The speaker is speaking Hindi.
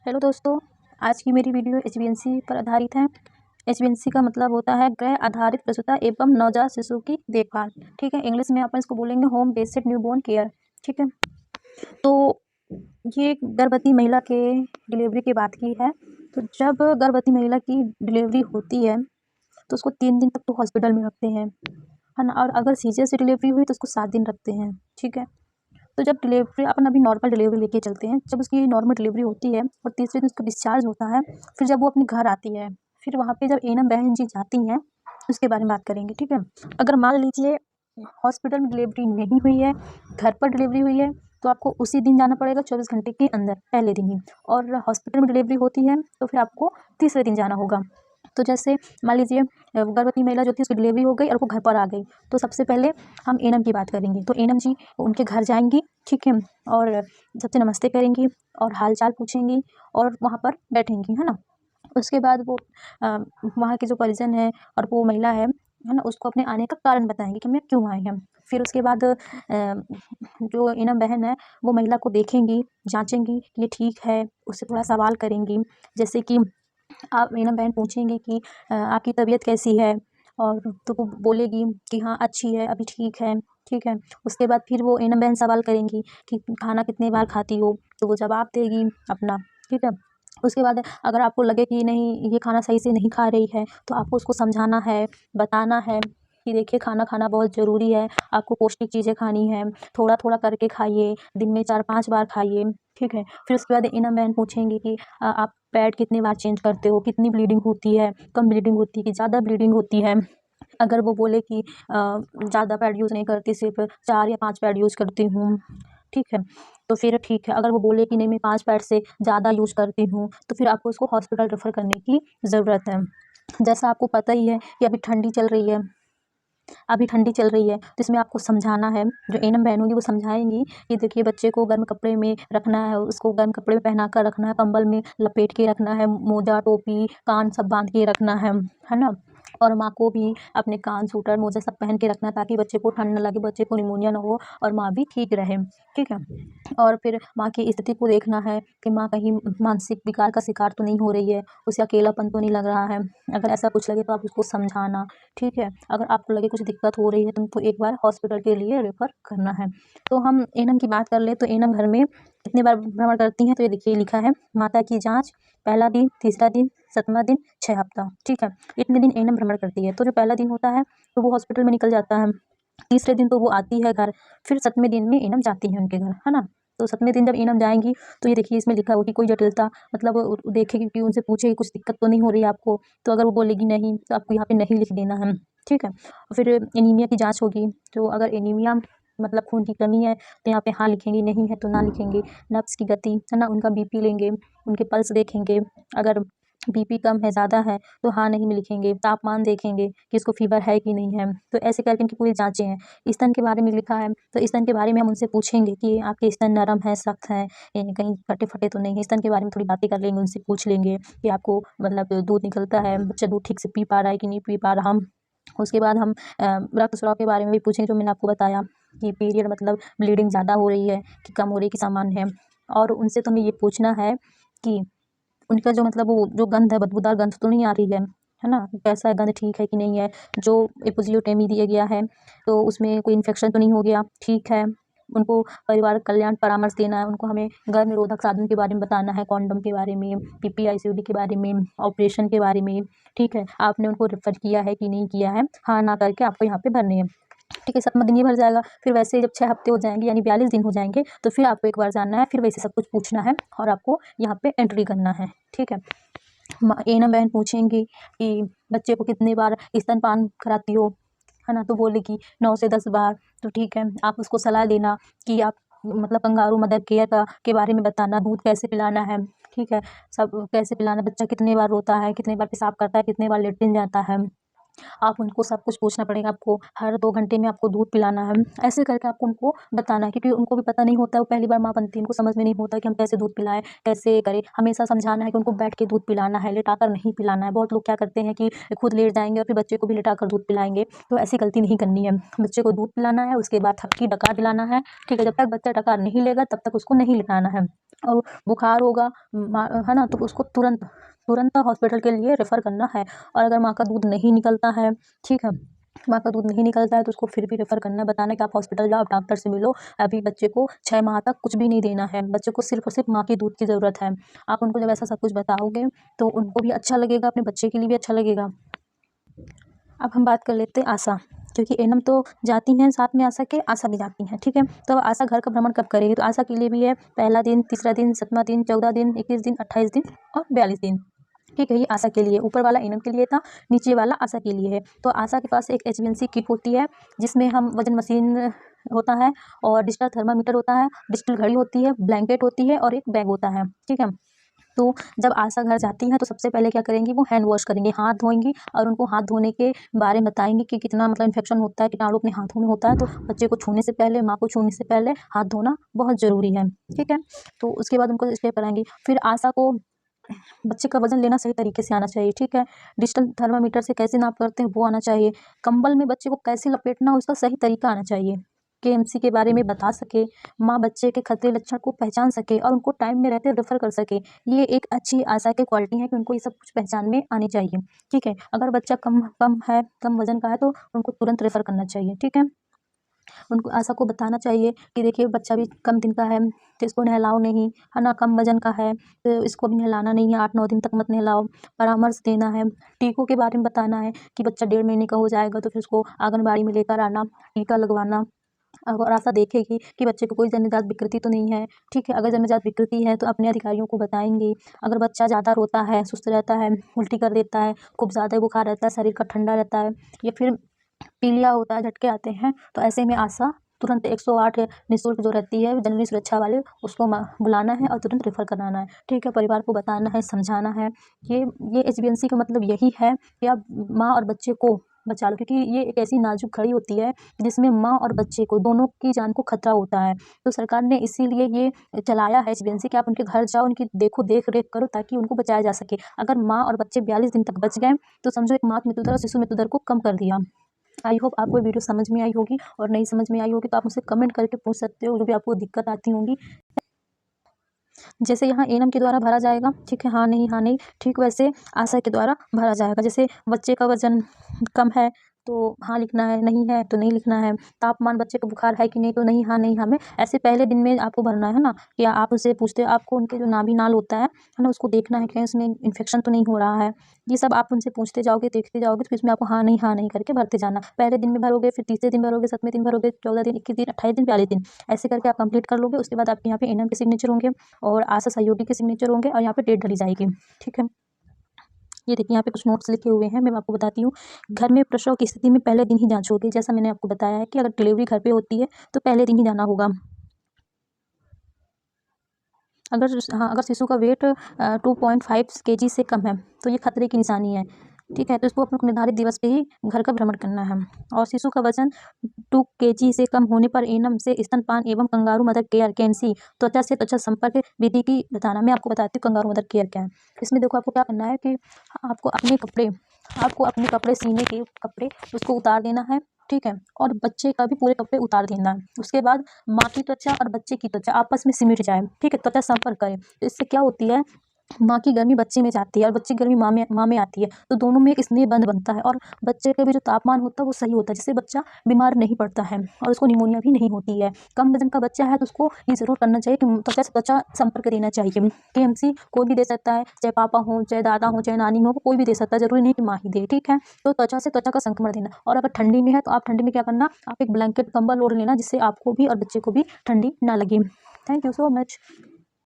हेलो दोस्तों, आज की मेरी वीडियो एचबीएनसी पर आधारित है। एचबीएनसी का मतलब होता है गृह आधारित प्रसूता एवं नवजात शिशु की देखभाल। ठीक है, इंग्लिश में अपन इसको बोलेंगे होम बेस्ड न्यूबॉर्न केयर। ठीक है, तो ये गर्भवती महिला के डिलीवरी की बात की है। तो जब गर्भवती महिला की डिलीवरी होती है तो उसको 3 दिन तक तो हॉस्पिटल में रखते हैं, है ना। और अगर सीजर से डिलीवरी हुई तो उसको 7 दिन रखते हैं। ठीक है, तो जब डिलीवरी अपन अभी नॉर्मल डिलीवरी लेके चलते हैं, जब उसकी नॉर्मल डिलीवरी होती है और तीसरे दिन उसका डिस्चार्ज होता है, फिर जब वो अपने घर आती है, फिर वहाँ पे जब एनम बहन जी जाती हैं उसके बारे में बात करेंगे। ठीक है, अगर मान लीजिए हॉस्पिटल में डिलीवरी नहीं हुई है, घर पर डिलीवरी हुई है, तो आपको उसी दिन जाना पड़ेगा 24 घंटे के अंदर, पहले दिन ही। और हॉस्पिटल में डिलीवरी होती है तो फिर आपको तीसरे दिन जाना होगा। तो जैसे मान लीजिए गर्भवती महिला जो थी उसकी डिलीवरी हो गई और वो घर पर आ गई, तो सबसे पहले हम एनम की बात करेंगे। तो एनम जी उनके घर जाएंगी, ठीक है, और सबसे नमस्ते करेंगी और हाल चाल पूछेंगी और वहाँ पर बैठेंगी, है ना। उसके बाद वो वहाँ के जो परिजन है और वो महिला है ना, उसको अपने आने का कारण बताएंगे कि मैं क्यों आई हैं। फिर उसके बाद जो एनम बहन है वो महिला को देखेंगी, जांचेंगी कि ये ठीक है, उससे थोड़ा सवाल करेंगी। जैसे कि आप एनम बहन पूछेंगी कि आपकी तबीयत कैसी है, और तो वो बोलेगी कि हाँ अच्छी है, अभी ठीक है। ठीक है, उसके बाद फिर वो एनम बहन सवाल करेंगी कि खाना कितने बार खाती हो, तो वो जवाब देगी अपना। ठीक है, उसके बाद अगर आपको लगे कि नहीं ये खाना सही से नहीं खा रही है, तो आपको उसको समझाना है, बताना है कि देखिए खाना खाना बहुत ज़रूरी है, आपको पौष्टिक चीज़ें खानी है, थोड़ा थोड़ा करके खाइए, दिन में 4-5 बार खाइए। ठीक है, फिर उसके बाद एनम बहन पूछेंगी कि आप पैड कितनी बार चेंज करते हो, कितनी ब्लीडिंग होती है, कम ब्लीडिंग होती है कि ज़्यादा ब्लीडिंग होती है। अगर वो बोले कि ज़्यादा पैड यूज़ नहीं करती, सिर्फ 4 या 5 पैड यूज़ करती हूँ, ठीक है, तो फिर ठीक है। अगर वो बोले कि नहीं मैं 5 पैड से ज़्यादा यूज़ करती हूँ, तो फिर आपको उसको हॉस्पिटल रेफ़र करने की ज़रूरत है। जैसा आपको पता ही है कि अभी ठंडी चल रही है, तो इसमें आपको समझाना है। जो एनम बहन होंगी वो समझाएंगी कि देखिए बच्चे को गर्म कपड़े में रखना है, उसको गर्म कपड़े में पहना कर रखना है, कंबल में लपेट के रखना है, मोजा टोपी कान सब बांध के रखना है ना। और माँ को भी अपने कान स्वेटर मोजा सब पहन के रखना, ताकि बच्चे को ठंड न लगे, बच्चे को निमोनिया ना हो और माँ भी ठीक रहे। ठीक है, और फिर माँ की स्थिति को देखना है कि माँ कहीं मानसिक विकार का शिकार तो नहीं हो रही है, उसे अकेलापन तो नहीं लग रहा है। अगर ऐसा कुछ लगे तो आप उसको समझाना। ठीक है, अगर आपको लगे कुछ दिक्कत हो रही है तो उनको एक बार हॉस्पिटल के लिए रेफ़र करना है। तो हम एनम की बात कर ले तो एनम घर में कितनी बार भ्रमण करती हैं, तो ये देखिए लिखा है माता की जाँच, पहला दिन, तीसरा दिन, 7वां दिन, 6 हफ्ता। ठीक है, इतने दिन एनम भ्रमण करती है। तो जो पहला दिन होता है तो वो हॉस्पिटल में निकल जाता है, तीसरे दिन तो वो आती है घर, फिर 7वें दिन में एनम जाती है उनके घर, है ना। तो 7वें दिन जब एनम जाएँगी तो ये देखिए इसमें लिखा हुआ कि कोई जटिलता, मतलब देखेगी कि उनसे पूछेगी कुछ दिक्कत तो नहीं हो रही है आपको, तो अगर वो बोलेगी नहीं तो आपको यहाँ पे नहीं लिख देना है। ठीक है, और फिर एनीमिया की जाँच होगी, तो अगर एनीमिया मतलब खून की कमी है तो यहाँ पे हाँ लिखेंगी, नहीं है तो ना लिखेंगी। नब्ज़ की गति, है ना, उनका बीपी लेंगे, उनके पल्स देखेंगे, अगर बीपी कम है, ज़्यादा है तो हाँ नहीं में लिखेंगे। तापमान देखेंगे कि इसको फ़ीवर है कि नहीं है। तो ऐसे करके इनकी पूरी जाँचें हैं। स्तन के बारे में लिखा है, तो स्तन के बारे में हम उनसे पूछेंगे कि आपके स्तन नरम है, सख्त हैं, कहीं फटे-फटे तो नहीं है। स्तन के बारे में थोड़ी बातें कर लेंगे, उनसे पूछ लेंगे कि आपको मतलब दूध निकलता है, बच्चा दूध ठीक से पी पा रहा है कि नहीं पी पा रहा। उसके बाद हम रक्तस्राव के बारे में भी पूछेंगे, जो मैंने आपको बताया कि पीरियड मतलब ब्लीडिंग ज़्यादा हो रही है कि कम हो रही है कि सामान्य है। और उनसे तो हमें ये पूछना है कि उनका जो मतलब वो जो गंध है, बदबूदार गंध तो नहीं आ रही है ना? कैसा है गंध, ठीक है कि नहीं है? जो एपोज़ियोटोमी दिया गया है, तो उसमें कोई इन्फेक्शन तो नहीं हो गया, ठीक है? उनको परिवार कल्याण परामर्श देना है, उनको हमें गर्भ निरोधक साधन के बारे में बताना है, कॉन्डोम के बारे में, पीपी-आईसीडी के बारे में, ऑपरेशन के बारे में, ठीक है? आपने उनको रेफ़र किया है कि नहीं किया है? हाँ, ना करके आपको यहाँ पे भरने हैं। ठीक है, 7वां दिन ये भर जाएगा, फिर वैसे ही जब 6 हफ्ते हो जाएँगे यानी 42 दिन हो जाएँगे, तो फिर आपको एक बार जाना है, फिर वैसे सब कुछ पूछना है और आपको यहाँ पे एंट्री करना है, ठीक है। एनम बहन पूछेंगी कि बच्चे को कितनी बार स्तनपान कराती हो, है ना? तो बोलेगी 9 से 10 बार, तो ठीक है, आप उसको सलाह देना कि आप मतलब कंगारू मदर केयर का के बारे में बताना, दूध कैसे पिलाना है, ठीक है? सब कैसे पिलाना, बच्चा कितनी बार रोता है, कितनी बार पेशाब करता है, कितनी बार लेट्रिन जाता है, आप उनको सब कुछ पूछना पड़ेगा, आपको हर 2 घंटे में आपको दूध पिलाना है। ऐसे करके आपको उनको बताना है, क्योंकि उनको भी पता नहीं होता है, वो पहली बार माँ बनती है, उनको समझ में नहीं होता कि हम कैसे दूध पिलाएँ, कैसे करें। हमेशा समझाना है कि उनको बैठ के दूध पिलाना है, लेटाकर नहीं पिलाना है। बहुत लोग क्या करते हैं कि खुद लेट जाएँगे और फिर बच्चे को भी लेटाकर दूध पिलाएँगे, तो ऐसी गलती नहीं करनी है। बच्चे को दूध पिलाना है, उसके बाद थपकी डकार दिलाना है, ठीक है? जब तक बच्चा डकार नहीं लेगा तब तक उसको नहीं लिटाना है। और बुखार होगा है ना, तो उसको तुरंत हॉस्पिटल के लिए रेफ़र करना है। और अगर माँ का दूध नहीं निकलता है, ठीक है, माँ का दूध नहीं निकलता है तो उसको फिर भी रेफ़र करना है, बताना है कि आप हॉस्पिटल जाओ, आप डॉक्टर से मिलो। अभी बच्चे को 6 माह तक कुछ भी नहीं देना है, बच्चे को सिर्फ़ और सिर्फ़ माँ के दूध की ज़रूरत है। आप उनको जब ऐसा सब कुछ बताओगे तो उनको भी अच्छा लगेगा, अपने बच्चे के लिए भी अच्छा लगेगा। अब हम बात कर लेते हैं आशा, क्योंकि एनम तो जाती हैं साथ में आशा के, आशा भी जाती हैं, ठीक है? तो आशा घर का भ्रमण कब करेगी? तो आशा के लिए भी है पहला दिन, तीसरा दिन, 7वां दिन, 14 दिन, 21 दिन, 28 दिन और 42 दिन। ठीक है, ये आशा के लिए। ऊपर वाला एनम के लिए था, नीचे वाला आशा के लिए है। तो आशा के पास एक HbA1c किट होती है, जिसमें हम वजन मशीन होता है और डिजिटल थर्मामीटर होता है, डिजिटल घड़ी होती है, ब्लैंकेट होती है और एक बैग होता है, ठीक है? तो जब आशा घर जाती हैं तो सबसे पहले क्या करेंगी, वो हैंड वॉश करेंगी, हाथ धोएंगी और उनको हाथ धोने के बारे में बताएंगी कि कितना मतलब इन्फेक्शन होता है, कीटाणु अपने हाथों में होता है, तो बच्चे को छूने से पहले, माँ को छूने से पहले हाथ धोना बहुत ज़रूरी है, ठीक है? तो उसके बाद उनको स्टेप कराएंगी। फिर आशा को बच्चे का वजन लेना सही तरीके से आना चाहिए, ठीक है? डिजिटल थर्मामीटर से कैसे नाप करते हैं वो आना चाहिए। कंबल में बच्चे को कैसे लपेटना उसका सही तरीका आना चाहिए। KMC के बारे में बता सके, माँ बच्चे के खतरे लक्षण को पहचान सके और उनको टाइम में रहते रेफ़र कर सके। ये एक अच्छी आशा की क्वालिटी है कि उनको ये सब कुछ पहचान में आनी चाहिए, ठीक है? अगर बच्चा कम वज़न का है तो उनको तुरंत रेफ़र करना चाहिए, ठीक है? उनको आशा को बताना चाहिए कि देखिए बच्चा भी कम दिन का है, तो इसको नहलाओ नहीं, है ना? कम वज़न का है, तो इसको अभी नहलाना नहीं है, 8-9 दिन तक मत नहलाओ। परामर्श देना है, टीकों के बारे में बताना है कि बच्चा 1.5 महीने का हो जाएगा तो फिर उसको आंगनबाड़ी में लेकर आना, टीका लगवाना। और आशा देखेगी कि बच्चे को कोई जन्मजात विकृति तो नहीं है, ठीक है? अगर जन्मजात विकृति है तो अपने अधिकारियों को बताएँगी। अगर बच्चा ज़्यादा रोता है, सुस्त रहता है, उल्टी कर देता है, खूब ज़्यादा बुखार रहता है, शरीर का ठंडा रहता है या फिर पीलिया होता है, झटके आते हैं, तो ऐसे में आशा तुरंत 108 निःशुल्क जो रहती है जननी सुरक्षा वाले, उसको बुलाना है और तुरंत रेफ़र कराना है, ठीक है? परिवार को बताना है, समझाना है। ये HbA1c का मतलब यही है कि आप माँ और बच्चे को बचा लो, क्योंकि ये एक ऐसी नाजुक घड़ी होती है जिसमें माँ और बच्चे को दोनों की जान को खतरा होता है। तो सरकार ने इसीलिए ये चलाया है HbA1c कि आप उनके घर जाओ, उनकी देख-रेख करो ताकि उनको बचाया जा सके। अगर माँ और बच्चे 42 दिन तक बच गए तो समझो एक मातृ मृत्यु दर और शिशु मृत्यु दर को कम कर दिया। आई होप आपको वीडियो समझ में आई होगी, और नहीं समझ में आई होगी तो आप मुझसे कमेंट करके पूछ सकते हो, जो भी आपको दिक्कत आती होंगी। जैसे यहाँ एनम के द्वारा भरा जाएगा, ठीक है, हाँ नहीं, ठीक वैसे आशा के द्वारा भरा जाएगा। जैसे बच्चे का वज़न कम है तो हाँ लिखना है, नहीं है तो नहीं लिखना है। तापमान बच्चे को बुखार है कि नहीं, तो नहीं, हाँ नहीं, हाँ में। ऐसे पहले दिन में आपको भरना है ना, या आप उससे पूछते हो, आपको उनके जो नाभि नाल होता है ना, उसको देखना है कहीं उसमें इन्फेक्शन तो नहीं हो रहा है। ये सब आप उनसे पूछते जाओगे, देखते जाओगे, तो इसमें आपको हाँ नहीं करके भरते जाना। पहले दिन में भरोगे, फिर तीसरे दिन भरोगे, 7वें दिन भरोगे, 14 दिन, 21 दिन, 28 दिन, 42 दिन, ऐसे करके आप कंप्लीट कर लोगे। उसके बाद आपके यहाँ पे एनम के सिग्नेचर होंगे और आशा सहयोगी के सिग्नेचर होंगे और यहाँ पे डेट डली जाएगी, ठीक है? ये देखिए यहाँ पे कुछ नोट्स लिखे हुए हैं, मैं आपको बताती हूँ। घर में प्रसव की स्थिति में पहले दिन ही जाँच होगी। जैसा मैंने आपको बताया है कि अगर डिलीवरी घर पे होती है तो पहले दिन ही जाना होगा। अगर शिशु का वेट 2.5 kg से कम है तो ये खतरे की निशानी है, ठीक है? तो इसको अपने निर्धारित दिवस पे ही घर का भ्रमण करना है। और शिशु का वजन 2 kg से कम होने पर एनम से स्तनपान एवं कंगारू मदर केयर KMC त्वचा से त्वचा संपर्क विधि की बताना। मैं आपको बताती हूँ कंगारू मदर केयर क्या है। इसमें देखो आपको क्या करना है कि आपको अपने कपड़े सीने के कपड़े उसको उतार देना है, ठीक है? और बच्चे का भी पूरे कपड़े उतार देना है। उसके बाद माँ की त्वचा और बच्चे की त्वचा आपस में सिमट जाए, ठीक है? त्वचा संपर्क करे, तो इससे क्या होती है, माँ की गर्मी बच्चे में जाती है और बच्चे की गर्मी माँ में आती है, तो दोनों में एक स्नेह बंध बनता है और बच्चे का भी जो तापमान होता है वो सही होता है, जिससे बच्चा बीमार नहीं पड़ता है और उसको निमोनिया भी नहीं होती है। कम वजन का बच्चा है तो उसको ये ज़रूर करना चाहिए कि त्वचा से त्वचा संपर्क देना चाहिए। KMC कोई भी दे सकता है, चाहे पापा हो, चाहे दादा हो, चाहे नानी हो, कोई भी दे सकता है, ज़रूरी नहीं कि माँ ही दे, ठीक है? तो त्वचा से त्वचा का संक्रमण देना। और अगर ठंडी में है तो आप ठंडी में क्या करना, आप एक ब्लैंकेट कंबल ओढ़ लेना, जिससे आपको भी और बच्चे को भी ठंडी ना लगे। Thank you so much.